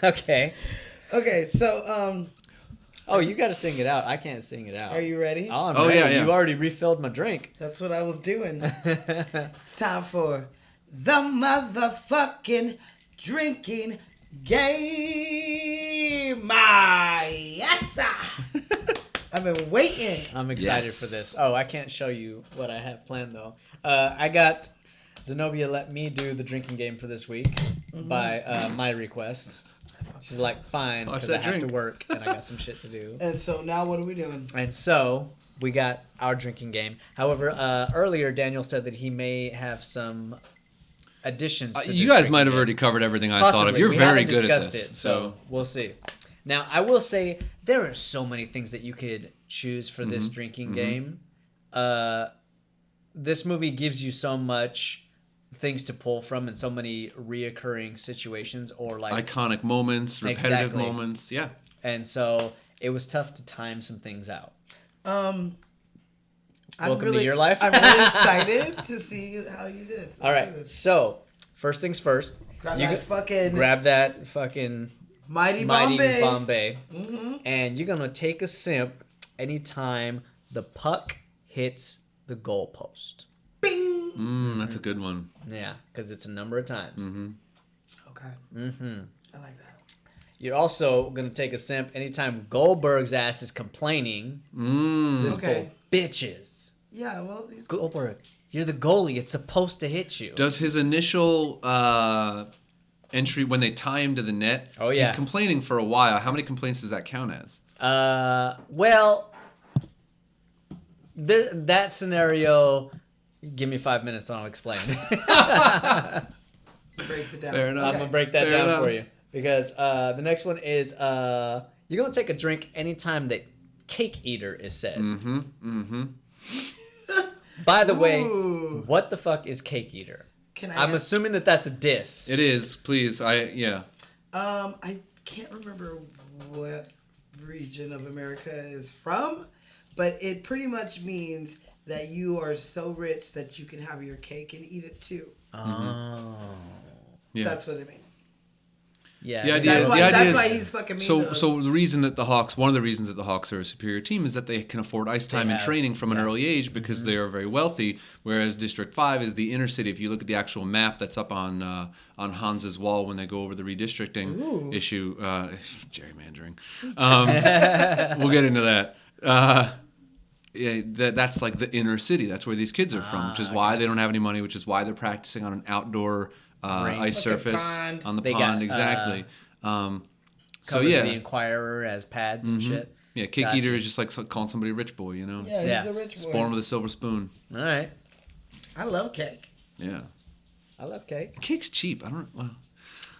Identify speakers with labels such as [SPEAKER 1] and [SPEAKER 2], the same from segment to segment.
[SPEAKER 1] Okay.
[SPEAKER 2] Okay, so
[SPEAKER 1] Oh, you got to sing it out. I can't sing it out.
[SPEAKER 2] are you ready?
[SPEAKER 1] Oh, I'm
[SPEAKER 3] Oh,
[SPEAKER 1] ready.
[SPEAKER 3] yeah.
[SPEAKER 1] You already refilled my drink.
[SPEAKER 2] That's what I was doing. It's time for the motherfucking drinking game. Yes, sir. I've been waiting.
[SPEAKER 1] I'm excited for this. Oh, I can't show you what I have planned though. I got Zenobia let me do the drinking game for this week by my request. She's like, fine,
[SPEAKER 3] Watch
[SPEAKER 1] because I
[SPEAKER 3] that
[SPEAKER 1] have to
[SPEAKER 3] drink.
[SPEAKER 1] work and I got some shit to do.
[SPEAKER 2] And so now what are we doing?
[SPEAKER 1] And so we got our drinking game. However, earlier Daniel said that he may have some additions to
[SPEAKER 3] You
[SPEAKER 1] this
[SPEAKER 3] guys might have
[SPEAKER 1] drinking
[SPEAKER 3] already
[SPEAKER 1] game.
[SPEAKER 3] covered everything I
[SPEAKER 1] Possibly.
[SPEAKER 3] thought of. You're
[SPEAKER 1] We
[SPEAKER 3] very
[SPEAKER 1] haven't
[SPEAKER 3] good at
[SPEAKER 1] discussed
[SPEAKER 3] this.
[SPEAKER 1] it, so we'll see. Now, I will say there are so many things that you could choose for this drinking game. This movie gives you so much things to pull from and so many reoccurring situations or like
[SPEAKER 3] iconic moments, repetitive
[SPEAKER 1] Exactly.
[SPEAKER 3] moments. Yeah.
[SPEAKER 1] and so it was tough to time some things out.
[SPEAKER 2] I'm
[SPEAKER 1] Welcome to your life.
[SPEAKER 2] I'm really excited to see how you did.
[SPEAKER 1] All
[SPEAKER 2] Let's do
[SPEAKER 1] right,
[SPEAKER 2] this.
[SPEAKER 1] so first things first.
[SPEAKER 2] Grab
[SPEAKER 1] you
[SPEAKER 2] that fucking
[SPEAKER 1] grab that fucking
[SPEAKER 2] Mighty
[SPEAKER 1] Mighty
[SPEAKER 2] Bombay.
[SPEAKER 1] Bombay.
[SPEAKER 2] Mm-hmm.
[SPEAKER 1] And you're gonna take a sip anytime the puck hits the goalpost.
[SPEAKER 2] Bing.
[SPEAKER 3] That's a good one.
[SPEAKER 1] Yeah, because it's a number of times.
[SPEAKER 2] Okay.
[SPEAKER 1] Mm-hmm.
[SPEAKER 2] I like that.
[SPEAKER 1] You're also gonna take a sip anytime Goldberg's ass is complaining. This
[SPEAKER 2] Okay.
[SPEAKER 1] bitches.
[SPEAKER 2] Yeah, well, he's
[SPEAKER 1] Goldberg, you're the goalie. It's supposed to hit you.
[SPEAKER 3] Does his initial entry when they tie him to the net?
[SPEAKER 1] Oh, yeah.
[SPEAKER 3] He's complaining for a while. How many complaints does that count as?
[SPEAKER 1] Well, that scenario. Give me 5 minutes and I'll explain.
[SPEAKER 2] breaks it down.
[SPEAKER 3] Fair enough.
[SPEAKER 1] I'm gonna break that
[SPEAKER 3] Fair
[SPEAKER 1] down
[SPEAKER 3] enough.
[SPEAKER 1] for you because the next one is you're gonna take a drink anytime that cake eater is said. By the way,
[SPEAKER 2] Ooh.
[SPEAKER 1] what the fuck is cake eater?
[SPEAKER 2] Can I?
[SPEAKER 1] I'm assuming that that's a diss.
[SPEAKER 3] It is. Please. Yeah.
[SPEAKER 2] I can't remember what region of America is from, but it pretty much means that you are so rich that you can have your cake and eat it too.
[SPEAKER 1] Oh,
[SPEAKER 3] Yeah.
[SPEAKER 2] That's what it means.
[SPEAKER 1] yeah.
[SPEAKER 3] The idea,
[SPEAKER 2] That's why.
[SPEAKER 3] the idea
[SPEAKER 2] That's
[SPEAKER 3] is,
[SPEAKER 2] why he's fucking mean.
[SPEAKER 3] So
[SPEAKER 2] though.
[SPEAKER 3] the reason that one of the reasons that the Hawks are a superior team is that they can afford ice time and
[SPEAKER 1] have-
[SPEAKER 3] training from an
[SPEAKER 1] yeah.
[SPEAKER 3] early age because they are very wealthy. Whereas District 5 is the inner city. If you look at the actual map that's up on Hans's wall when they go over the redistricting issue, gerrymandering. We'll get into that. Yeah, that's like the inner city. That's where these kids are from, which is why they don't have any money, which is why they're practicing on an outdoor ice
[SPEAKER 2] Like a
[SPEAKER 3] surface
[SPEAKER 2] pond.
[SPEAKER 3] on the
[SPEAKER 1] They
[SPEAKER 3] pond.
[SPEAKER 1] got,
[SPEAKER 3] Exactly. So
[SPEAKER 1] Covers
[SPEAKER 3] yeah,
[SPEAKER 1] the Inquirer as pads and shit.
[SPEAKER 3] yeah. Cake
[SPEAKER 1] Gotcha.
[SPEAKER 3] eater is just like calling somebody a rich boy, you know.
[SPEAKER 2] Yeah,
[SPEAKER 1] Yeah.
[SPEAKER 2] he's a rich boy.
[SPEAKER 3] Born with a silver spoon.
[SPEAKER 1] All right,
[SPEAKER 2] I love cake.
[SPEAKER 3] Yeah.
[SPEAKER 1] I love cake.
[SPEAKER 3] Cake's cheap. I don't. Well,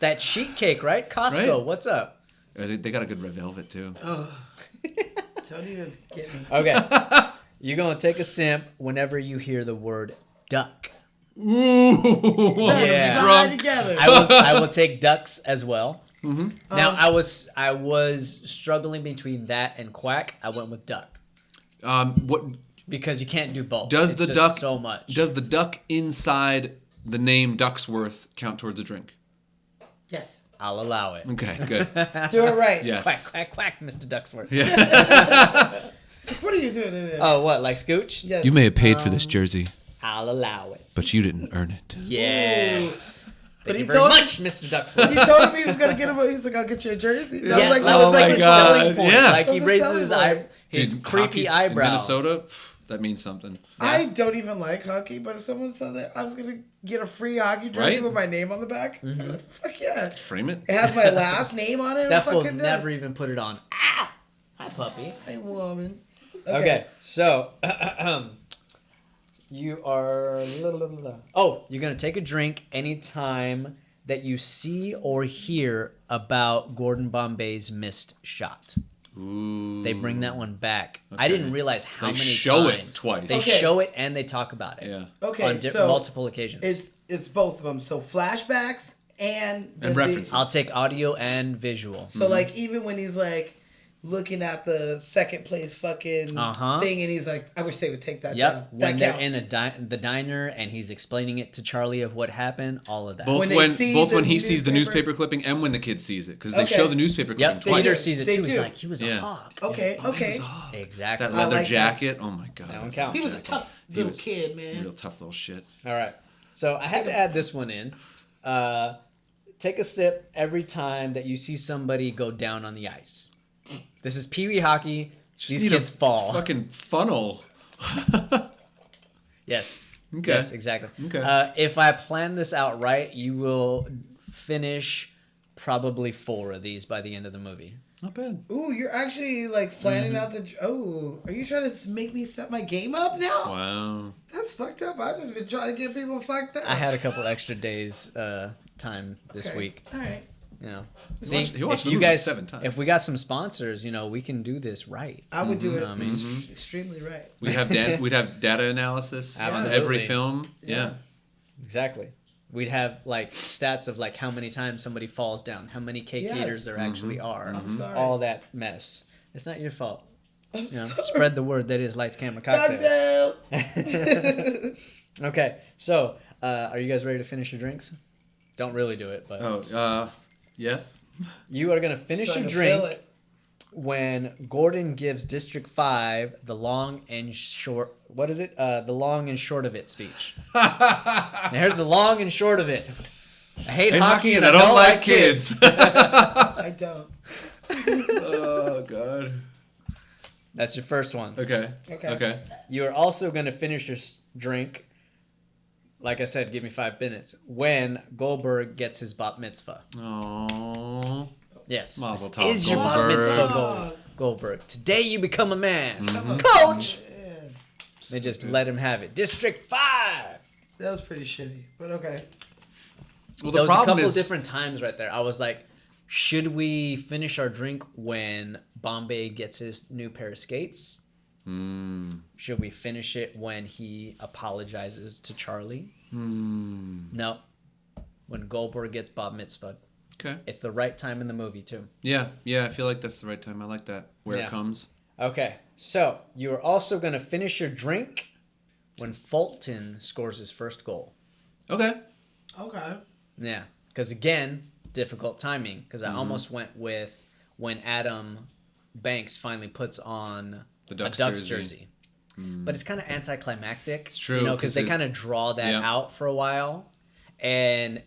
[SPEAKER 1] That sheet cake, right? Costco.
[SPEAKER 3] Right.
[SPEAKER 1] What's up?
[SPEAKER 3] they got a good red velvet too.
[SPEAKER 2] Oh, don't even get me.
[SPEAKER 1] Okay. You're going to take a sip whenever you hear the word duck.
[SPEAKER 3] Ooh.
[SPEAKER 1] Yeah.
[SPEAKER 2] Fly together.
[SPEAKER 1] I will take ducks as well. Now, I was struggling between that and quack. I went with duck
[SPEAKER 3] What
[SPEAKER 1] because you can't do both.
[SPEAKER 3] does
[SPEAKER 1] It's
[SPEAKER 3] the
[SPEAKER 1] just
[SPEAKER 3] duck?
[SPEAKER 1] so much?
[SPEAKER 3] Does the duck inside the name Ducksworth count towards a drink?
[SPEAKER 2] Yes.
[SPEAKER 1] I'll allow it.
[SPEAKER 3] Okay, good.
[SPEAKER 2] Do it right.
[SPEAKER 3] Yes.
[SPEAKER 1] Quack, quack, quack, Mr. Ducksworth.
[SPEAKER 2] What are you doing in there?
[SPEAKER 1] Oh, what, like Scooch?
[SPEAKER 2] Yes.
[SPEAKER 3] You may have paid for this jersey,
[SPEAKER 1] I'll allow it.
[SPEAKER 3] but you didn't earn it.
[SPEAKER 1] Yes.
[SPEAKER 2] But
[SPEAKER 1] Thank
[SPEAKER 2] he
[SPEAKER 1] you very
[SPEAKER 2] told-
[SPEAKER 1] much, Mr. Ducksworth.
[SPEAKER 2] He told me he was gonna get him. He's like, "I'll get you a jersey." That
[SPEAKER 1] Yeah,
[SPEAKER 2] was like,
[SPEAKER 1] that was
[SPEAKER 3] oh
[SPEAKER 1] like
[SPEAKER 3] my
[SPEAKER 1] his
[SPEAKER 3] God,
[SPEAKER 1] selling point.
[SPEAKER 3] yeah.
[SPEAKER 1] Like he
[SPEAKER 2] That was a
[SPEAKER 1] raises
[SPEAKER 2] selling
[SPEAKER 1] his
[SPEAKER 2] point.
[SPEAKER 1] his
[SPEAKER 3] Dude,
[SPEAKER 1] creepy
[SPEAKER 3] hockey's in
[SPEAKER 1] eyebrow.
[SPEAKER 3] Minnesota, that means something.
[SPEAKER 2] I don't even like hockey, but if someone said that I was gonna get a free hockey jersey
[SPEAKER 3] Right?
[SPEAKER 2] with my name on the back, I'd be like, fuck yeah!
[SPEAKER 3] Frame it.
[SPEAKER 2] It has my last name on it.
[SPEAKER 1] That
[SPEAKER 2] I'm
[SPEAKER 1] fool
[SPEAKER 2] fucking
[SPEAKER 1] never even put it on. Ah! Hi, puppy.
[SPEAKER 2] Hey, woman.
[SPEAKER 1] Okay, so you are. Oh, you're gonna take a drink anytime that you see or hear about Gordon Bombay's missed shot.
[SPEAKER 3] Ooh.
[SPEAKER 1] They bring that one back. I
[SPEAKER 3] Okay.
[SPEAKER 1] didn't realize how
[SPEAKER 3] They
[SPEAKER 1] many
[SPEAKER 3] show it
[SPEAKER 1] times
[SPEAKER 3] twice.
[SPEAKER 1] They
[SPEAKER 2] Okay.
[SPEAKER 1] show it and they talk about it.
[SPEAKER 3] Yeah.
[SPEAKER 2] Okay,
[SPEAKER 1] on
[SPEAKER 2] so
[SPEAKER 1] multiple occasions.
[SPEAKER 2] it's both of them. So flashbacks and
[SPEAKER 3] And references.
[SPEAKER 1] I'll take audio and visual.
[SPEAKER 2] So like even when he's like looking at the second place fucking thing, and he's like, I wish they would take that down.
[SPEAKER 1] Yep.
[SPEAKER 2] That
[SPEAKER 1] When they're
[SPEAKER 2] counts.
[SPEAKER 1] in the diner and he's explaining it to Charlie of what happened, all of that.
[SPEAKER 3] Both
[SPEAKER 2] When they
[SPEAKER 3] when
[SPEAKER 2] see
[SPEAKER 3] both
[SPEAKER 2] the
[SPEAKER 3] when he sees the
[SPEAKER 2] newspaper-
[SPEAKER 3] newspaper clipping and when the kid sees it, because they
[SPEAKER 2] Okay.
[SPEAKER 3] show the newspaper clipping
[SPEAKER 1] Yep.
[SPEAKER 3] twice.
[SPEAKER 1] Peter
[SPEAKER 2] do.
[SPEAKER 1] sees it
[SPEAKER 2] They
[SPEAKER 1] too. He's
[SPEAKER 2] do.
[SPEAKER 1] like, he was
[SPEAKER 3] Yeah.
[SPEAKER 1] a hawk.
[SPEAKER 2] Okay,
[SPEAKER 3] Oh, he
[SPEAKER 2] okay.
[SPEAKER 3] was hot.
[SPEAKER 1] Exactly.
[SPEAKER 3] That leather
[SPEAKER 2] like that.
[SPEAKER 3] jacket. Oh my god.
[SPEAKER 1] That one counts.
[SPEAKER 2] He was a tough little kid, man.
[SPEAKER 3] Real tough little shit.
[SPEAKER 1] All right. So I had to add this one in. Take a sip every time that you see somebody go down on the ice. This is Pee Wee hockey.
[SPEAKER 3] Just
[SPEAKER 1] These
[SPEAKER 3] need a
[SPEAKER 1] kids fall.
[SPEAKER 3] Fucking funnel.
[SPEAKER 1] Yes.
[SPEAKER 3] Okay.
[SPEAKER 1] Yes, exactly.
[SPEAKER 3] Okay.
[SPEAKER 1] If I plan this out right, you will finish probably 4 of these by the end of the movie.
[SPEAKER 3] Not bad.
[SPEAKER 2] Ooh, you're actually like planning out the. Oh, are you trying to make me step my game up now?
[SPEAKER 3] Wow.
[SPEAKER 2] That's fucked up. I've just been trying to get people fucked up.
[SPEAKER 1] I had a couple extra days time this
[SPEAKER 2] Okay.
[SPEAKER 1] week.
[SPEAKER 2] All right.
[SPEAKER 1] You know,
[SPEAKER 3] He watched the
[SPEAKER 1] if you
[SPEAKER 3] movie
[SPEAKER 1] guys,
[SPEAKER 3] 7 times.
[SPEAKER 1] if we got some sponsors, you know, we can do this right.
[SPEAKER 2] I would do it
[SPEAKER 1] I mean-
[SPEAKER 2] extremely right.
[SPEAKER 3] We'd have data analysis on
[SPEAKER 1] Absolutely.
[SPEAKER 3] every film. Yeah.
[SPEAKER 1] Exactly. We'd have like stats of like how many times somebody falls down, how many cake
[SPEAKER 2] Yes.
[SPEAKER 1] eaters there actually are,
[SPEAKER 2] I'm sorry.
[SPEAKER 1] all that mess. It's not your fault.
[SPEAKER 2] I'm
[SPEAKER 1] You know,
[SPEAKER 2] sorry.
[SPEAKER 1] spread the word that is Lights Camera Cocktail.
[SPEAKER 2] Goddamn.
[SPEAKER 1] Okay, so are you guys ready to finish your drinks? Don't really do it, but
[SPEAKER 3] Oh, yes.
[SPEAKER 1] you are gonna finish
[SPEAKER 2] Trying
[SPEAKER 1] your
[SPEAKER 2] to
[SPEAKER 1] drink
[SPEAKER 2] fill it.
[SPEAKER 1] when Gordon gives District 5 the long and short. What is it? The long and short of it speech. Now, here's the long and short of it. I hate
[SPEAKER 3] Hey,
[SPEAKER 1] hockey and
[SPEAKER 3] I don't like kids.
[SPEAKER 2] I don't.
[SPEAKER 3] Oh god.
[SPEAKER 1] That's your first one.
[SPEAKER 3] Okay.
[SPEAKER 2] Okay.
[SPEAKER 3] Okay.
[SPEAKER 1] You are also going to finish your drink. Like I said, give me 5 minutes. When Goldberg gets his bat mitzvah.
[SPEAKER 3] Oh.
[SPEAKER 1] Yes.
[SPEAKER 3] Mazel
[SPEAKER 1] This
[SPEAKER 3] tov,
[SPEAKER 1] is your bat
[SPEAKER 3] Goldberg.
[SPEAKER 1] mitzvah, Goldberg. Today you become a man.
[SPEAKER 3] Mm-hmm.
[SPEAKER 1] Coach!
[SPEAKER 2] Man,
[SPEAKER 1] They just let him have it. District 5!
[SPEAKER 2] that was pretty shitty, but okay.
[SPEAKER 3] Well,
[SPEAKER 1] There
[SPEAKER 3] the
[SPEAKER 1] was a
[SPEAKER 3] problem
[SPEAKER 1] couple
[SPEAKER 3] is
[SPEAKER 1] different times right there. I was like, should we finish our drink when Bombay gets his new pair of skates? Should we finish it when he apologizes to Charlie? No. When Goldberg gets Bob Mitzvah.
[SPEAKER 3] okay.
[SPEAKER 1] It's the right time in the movie, too.
[SPEAKER 3] Yeah. Yeah. I feel like that's the right time. I like that. Where
[SPEAKER 1] Yeah.
[SPEAKER 3] it comes.
[SPEAKER 1] Okay, so you are also going to finish your drink when Fulton scores his first goal.
[SPEAKER 3] Okay.
[SPEAKER 2] Okay.
[SPEAKER 1] Yeah, because again, difficult timing. Because I almost went with when Adam Banks finally puts on
[SPEAKER 3] The
[SPEAKER 1] a
[SPEAKER 3] Ducks
[SPEAKER 1] Ducks
[SPEAKER 3] jersey.
[SPEAKER 1] jersey. But it's kind of anticlimactic. It's
[SPEAKER 3] true,
[SPEAKER 1] You know,
[SPEAKER 3] 'cause
[SPEAKER 1] because they
[SPEAKER 3] it-
[SPEAKER 1] kind of draw that
[SPEAKER 3] Yeah.
[SPEAKER 1] out for a while. And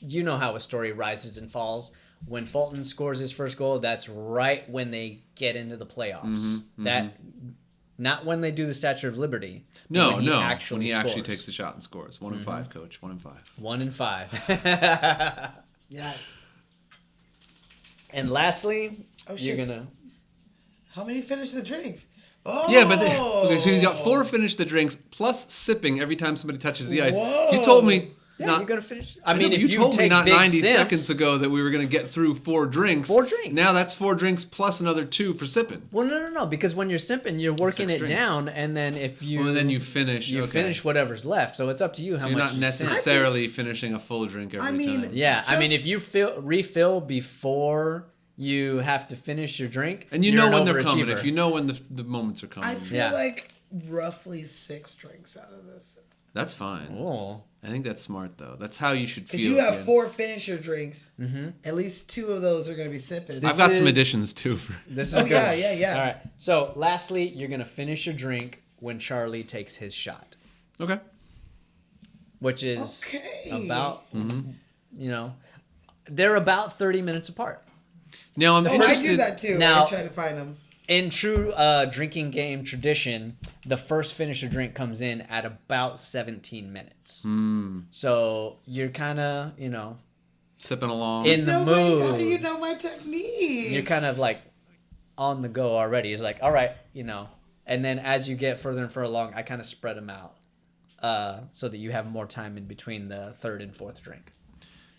[SPEAKER 1] you know how a story rises and falls. When Fulton scores his first goal, that's right when they get into the playoffs. That not when they do the Statue of Liberty. but
[SPEAKER 3] No,
[SPEAKER 1] when he
[SPEAKER 3] no.
[SPEAKER 1] actually
[SPEAKER 3] When he actually
[SPEAKER 1] scores.
[SPEAKER 3] takes the shot and scores. 1 in 5, coach. 1 in 5.
[SPEAKER 1] 1 in 5.
[SPEAKER 2] Yes.
[SPEAKER 1] And lastly,
[SPEAKER 2] Oh,
[SPEAKER 1] you're
[SPEAKER 2] shit.
[SPEAKER 1] gonna.
[SPEAKER 2] How many finished the drinks? Oh.
[SPEAKER 3] Yeah, but okay, so he's got 4 finish the drinks plus sipping every time somebody touches the ice.
[SPEAKER 2] Whoa.
[SPEAKER 3] You told me
[SPEAKER 1] Yeah,
[SPEAKER 3] not.
[SPEAKER 1] you're gonna finish.
[SPEAKER 3] I
[SPEAKER 1] I mean,
[SPEAKER 3] know,
[SPEAKER 1] if
[SPEAKER 3] you told me
[SPEAKER 1] take
[SPEAKER 3] not
[SPEAKER 1] big
[SPEAKER 3] 90
[SPEAKER 1] sips,
[SPEAKER 3] seconds ago that we were going to get through 4 drinks.
[SPEAKER 1] 4 drinks.
[SPEAKER 3] Now that's 4 drinks plus another 2 for sipping.
[SPEAKER 1] Well, no, because when you're simping, you're working
[SPEAKER 3] 6
[SPEAKER 1] it
[SPEAKER 3] drinks.
[SPEAKER 1] down, and then if you
[SPEAKER 3] Well, then you finish.
[SPEAKER 1] you
[SPEAKER 3] okay.
[SPEAKER 1] finish whatever's left. So it's up to you how
[SPEAKER 3] So you're
[SPEAKER 1] much
[SPEAKER 3] not
[SPEAKER 1] you simp.
[SPEAKER 3] necessarily finishing a full drink every
[SPEAKER 2] I mean-
[SPEAKER 3] time.
[SPEAKER 1] Yeah, I mean,
[SPEAKER 2] Just-
[SPEAKER 1] if you refill before you have to finish your drink,
[SPEAKER 3] And you
[SPEAKER 1] you're
[SPEAKER 3] know
[SPEAKER 1] an
[SPEAKER 3] when they're coming.
[SPEAKER 1] overachiever.
[SPEAKER 3] If you know when the moments are coming,
[SPEAKER 2] I feel
[SPEAKER 1] Yeah.
[SPEAKER 2] like roughly 6 drinks out of this.
[SPEAKER 3] that's fine.
[SPEAKER 1] Oh,
[SPEAKER 3] I think that's smart though. That's how you should
[SPEAKER 2] Because
[SPEAKER 3] feel.
[SPEAKER 2] you
[SPEAKER 3] at the
[SPEAKER 2] have
[SPEAKER 3] end.
[SPEAKER 2] 4 finisher drinks. At least 2 of those are going to be sipping.
[SPEAKER 1] This
[SPEAKER 3] I've got some
[SPEAKER 1] is-
[SPEAKER 3] additions too. For,
[SPEAKER 1] this is
[SPEAKER 2] Oh,
[SPEAKER 1] good.
[SPEAKER 2] yeah.
[SPEAKER 1] All right. So, lastly, you're gonna finish your drink when Charlie takes his shot,
[SPEAKER 3] okay.
[SPEAKER 1] which is
[SPEAKER 2] Okay.
[SPEAKER 1] about you know, they're about 30 minutes apart.
[SPEAKER 3] Now I'm
[SPEAKER 2] Oh, I
[SPEAKER 3] interested.
[SPEAKER 2] do that too.
[SPEAKER 1] Now-
[SPEAKER 2] I try to find them.
[SPEAKER 1] In true drinking game tradition, the first finisher drink comes in at about 17 minutes. So you're kind of, you know,
[SPEAKER 3] Sipping along.
[SPEAKER 1] in the
[SPEAKER 2] How
[SPEAKER 1] mood.
[SPEAKER 2] do you know my technique?
[SPEAKER 1] You're kind of like on the go already. It's like, all right, you know. And then as you get further and further along, I kind of spread them out so that you have more time in between the third and fourth drink.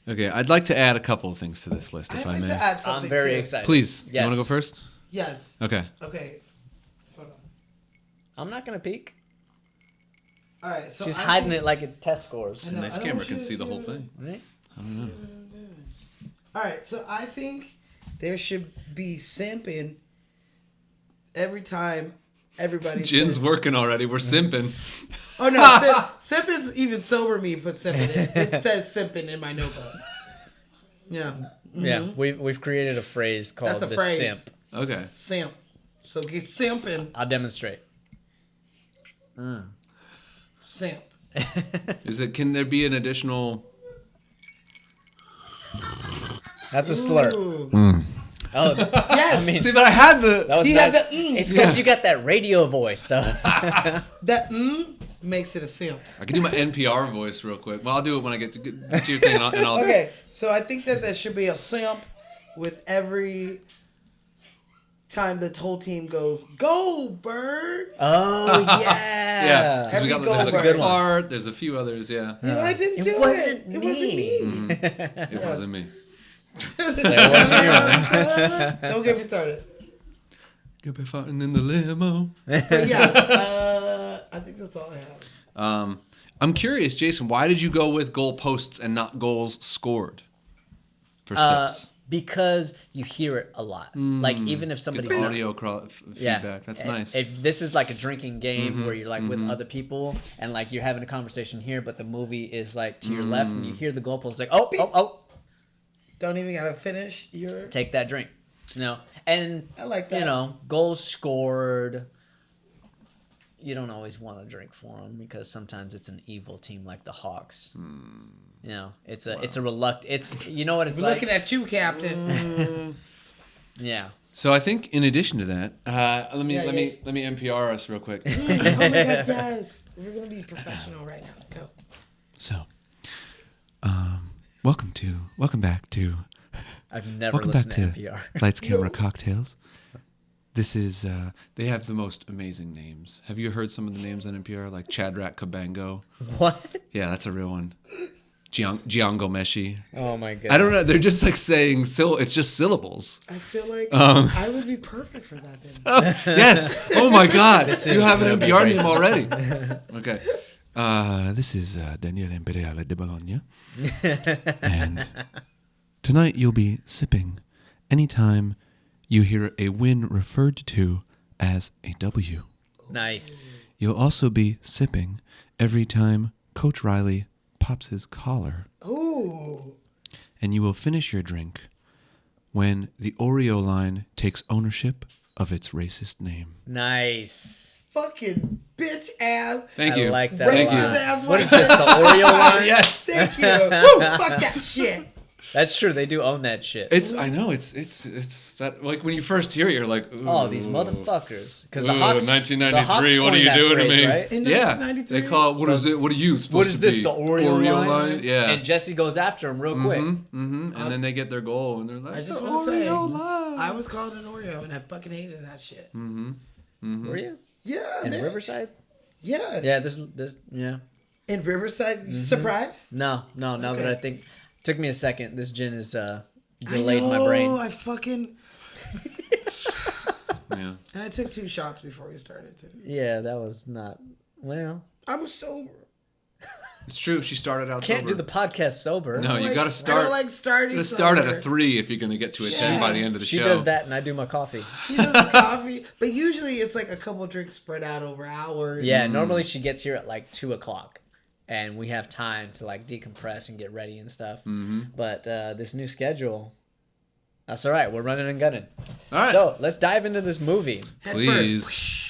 [SPEAKER 3] Okay, I'd like to add a couple of things to this list, if I
[SPEAKER 2] I'd like
[SPEAKER 3] may.
[SPEAKER 2] to add something
[SPEAKER 1] I'm very
[SPEAKER 2] too.
[SPEAKER 1] excited.
[SPEAKER 3] Please, you
[SPEAKER 1] Yes.
[SPEAKER 3] want to go first?
[SPEAKER 2] Yes.
[SPEAKER 3] Okay.
[SPEAKER 2] Okay. Hold on.
[SPEAKER 1] I'm not going to peek.
[SPEAKER 2] All right. So
[SPEAKER 1] She's
[SPEAKER 2] I
[SPEAKER 1] hiding
[SPEAKER 2] think-
[SPEAKER 1] it like it's test scores.
[SPEAKER 2] I know,
[SPEAKER 3] Nice
[SPEAKER 2] I don't
[SPEAKER 3] camera
[SPEAKER 2] want you
[SPEAKER 3] can
[SPEAKER 2] to
[SPEAKER 3] see the whole
[SPEAKER 2] what
[SPEAKER 3] thing.
[SPEAKER 1] Right?
[SPEAKER 2] All right. So I think there should be simping every time everybody
[SPEAKER 3] Jin's
[SPEAKER 2] says,
[SPEAKER 3] working already. We're simping.
[SPEAKER 2] oh no, simpin's even sober me put simpin. It says simpin in my notebook. Yeah.
[SPEAKER 1] Yeah, we've created a phrase called
[SPEAKER 2] That's a
[SPEAKER 1] the
[SPEAKER 2] phrase.
[SPEAKER 1] simp.
[SPEAKER 3] Okay.
[SPEAKER 2] Simp. So get simpin.
[SPEAKER 1] I'll demonstrate.
[SPEAKER 2] Simp.
[SPEAKER 3] Can there be an additional?
[SPEAKER 1] That's a slur.
[SPEAKER 2] Ooh.
[SPEAKER 1] Oh,
[SPEAKER 2] Yes.
[SPEAKER 1] I mean,
[SPEAKER 3] See, but I had the.
[SPEAKER 1] that was
[SPEAKER 2] He
[SPEAKER 1] bad.
[SPEAKER 2] had the
[SPEAKER 1] It's because you got that radio voice, though.
[SPEAKER 2] that makes it a simp.
[SPEAKER 3] I can do my NPR voice real quick. Well, I'll do it when I get to your thing, and I'll.
[SPEAKER 2] Okay, so I think that there should be a simp with every time the whole team goes, "Go, Bird!"
[SPEAKER 1] Oh yeah,
[SPEAKER 3] Yeah, 'cause
[SPEAKER 2] Every
[SPEAKER 3] we got
[SPEAKER 2] goal
[SPEAKER 3] there's
[SPEAKER 2] is
[SPEAKER 3] a
[SPEAKER 2] a
[SPEAKER 3] good
[SPEAKER 2] good
[SPEAKER 1] one.
[SPEAKER 3] fart. There's a few others. Yeah,
[SPEAKER 2] You know, I didn't do it.
[SPEAKER 1] wasn't
[SPEAKER 2] It wasn't me.
[SPEAKER 3] it wasn't me.
[SPEAKER 2] Don't get me started.
[SPEAKER 3] Get me farting in the limo.
[SPEAKER 2] But yeah, I think that's all I have.
[SPEAKER 3] I'm curious, Jason. Why did you go with goal posts and not goals scored for sips?
[SPEAKER 1] Because you hear it a lot. Like even if
[SPEAKER 3] Get
[SPEAKER 1] somebody's
[SPEAKER 3] the
[SPEAKER 1] not,
[SPEAKER 3] audio
[SPEAKER 1] yeah,
[SPEAKER 3] feedback. That's nice.
[SPEAKER 1] If this is like a drinking game where you're like with other people and like you're having a conversation here, but the movie is like to your left and you hear the goalpost, like oh,
[SPEAKER 2] Don't even gotta finish your.
[SPEAKER 1] take that drink. And
[SPEAKER 2] I like that.
[SPEAKER 1] You know, goals scored. You don't always want to drink for them because sometimes it's an evil team like the Hawks. You know, it's a reluctant. It's you know what it's
[SPEAKER 2] We're
[SPEAKER 1] like.
[SPEAKER 2] looking at you, Captain.
[SPEAKER 1] Yeah.
[SPEAKER 3] So I think in addition to that, let me
[SPEAKER 2] Yeah.
[SPEAKER 3] NPR us real quick.
[SPEAKER 2] Oh my God, yes. We're gonna be professional right now. Go.
[SPEAKER 3] So, welcome back to
[SPEAKER 1] I've never
[SPEAKER 3] welcome
[SPEAKER 1] listened
[SPEAKER 3] back
[SPEAKER 1] to
[SPEAKER 3] to
[SPEAKER 1] NPR.
[SPEAKER 3] Lights Camera Cocktails. This is they have the most amazing names. Have you heard some of the names on NPR like Chadrak Kabango?
[SPEAKER 1] What?
[SPEAKER 3] Yeah, that's a real one. Giango Meshi.
[SPEAKER 1] Oh my god.
[SPEAKER 3] I don't know. They're just like saying it's just syllables.
[SPEAKER 2] I feel like I would be perfect for that then.
[SPEAKER 3] Yes. Oh my God. You
[SPEAKER 1] is
[SPEAKER 3] have an
[SPEAKER 1] so
[SPEAKER 3] NPR name already. Okay. This is Daniele Imperiale de Bologna. And tonight you'll be sipping anytime you hear a win referred to as a W.
[SPEAKER 1] Nice.
[SPEAKER 3] You'll also be sipping every time Coach Riley pops his collar.
[SPEAKER 2] Ooh.
[SPEAKER 3] And you will finish your drink when the Oreo line takes ownership of its racist name.
[SPEAKER 1] Nice.
[SPEAKER 2] Fucking bitch ass.
[SPEAKER 3] Thank
[SPEAKER 1] I
[SPEAKER 3] you.
[SPEAKER 1] like that
[SPEAKER 2] Racist
[SPEAKER 1] line.
[SPEAKER 2] ass
[SPEAKER 1] What
[SPEAKER 2] white
[SPEAKER 1] is this, the Oreo line?
[SPEAKER 3] Yes.
[SPEAKER 2] Thank you. Woo, fuck that shit.
[SPEAKER 1] That's true. They do own that shit.
[SPEAKER 3] I know it's that like when you first hear it, you're like, ooh,
[SPEAKER 1] Oh, these motherfuckers. Because the
[SPEAKER 3] ooh,
[SPEAKER 1] Hawks.
[SPEAKER 3] 1993. What are
[SPEAKER 1] coined
[SPEAKER 3] you
[SPEAKER 1] that
[SPEAKER 3] doing
[SPEAKER 1] phrase,
[SPEAKER 3] to me?
[SPEAKER 1] Right?
[SPEAKER 2] In
[SPEAKER 3] Yeah,
[SPEAKER 2] 1993?
[SPEAKER 3] they call it. What is it? What are you supposed
[SPEAKER 1] What is
[SPEAKER 3] to
[SPEAKER 1] this?
[SPEAKER 3] be?
[SPEAKER 1] The Oreo line?
[SPEAKER 3] Yeah.
[SPEAKER 1] And Jesse goes after him real quick.
[SPEAKER 3] And then they get their goal, and they're like,
[SPEAKER 2] I just
[SPEAKER 3] "The
[SPEAKER 2] want to say,
[SPEAKER 3] Oreo line."
[SPEAKER 2] I was called an Oreo and I fucking hated that shit.
[SPEAKER 1] Were you?
[SPEAKER 2] Yeah,
[SPEAKER 1] In
[SPEAKER 2] man.
[SPEAKER 1] Riverside?
[SPEAKER 2] Yeah.
[SPEAKER 1] Yeah, this, yeah.
[SPEAKER 2] In Riverside, surprise?
[SPEAKER 1] No, now
[SPEAKER 2] Okay.
[SPEAKER 1] that I think. Took me a second. This gin is
[SPEAKER 2] I
[SPEAKER 1] delayed
[SPEAKER 2] know,
[SPEAKER 1] my brain.
[SPEAKER 2] I fucking.
[SPEAKER 3] Yeah.
[SPEAKER 2] And I took 2 shots before we started, too.
[SPEAKER 1] Yeah, that was not. Well,
[SPEAKER 2] I was sober.
[SPEAKER 3] It's true. She started out.
[SPEAKER 1] can't
[SPEAKER 3] sober.
[SPEAKER 1] do the podcast sober.
[SPEAKER 3] No, you
[SPEAKER 2] Like,
[SPEAKER 3] gotta
[SPEAKER 2] I
[SPEAKER 3] start.
[SPEAKER 2] don't like starting.
[SPEAKER 3] You gotta start at a
[SPEAKER 2] sober.
[SPEAKER 3] 3 if you're gonna get to a 10 by the end of the
[SPEAKER 1] She
[SPEAKER 3] show.
[SPEAKER 1] does that, and I do my coffee.
[SPEAKER 2] He does the coffee, but usually it's like a couple drinks spread out over hours.
[SPEAKER 1] Yeah, normally she gets here at like 2:00, and we have time to like decompress and get ready and stuff. But this new schedule, that's all right. We're running and gunning.
[SPEAKER 3] All right.
[SPEAKER 1] So let's dive into this movie.
[SPEAKER 2] Head
[SPEAKER 3] Please.
[SPEAKER 2] first.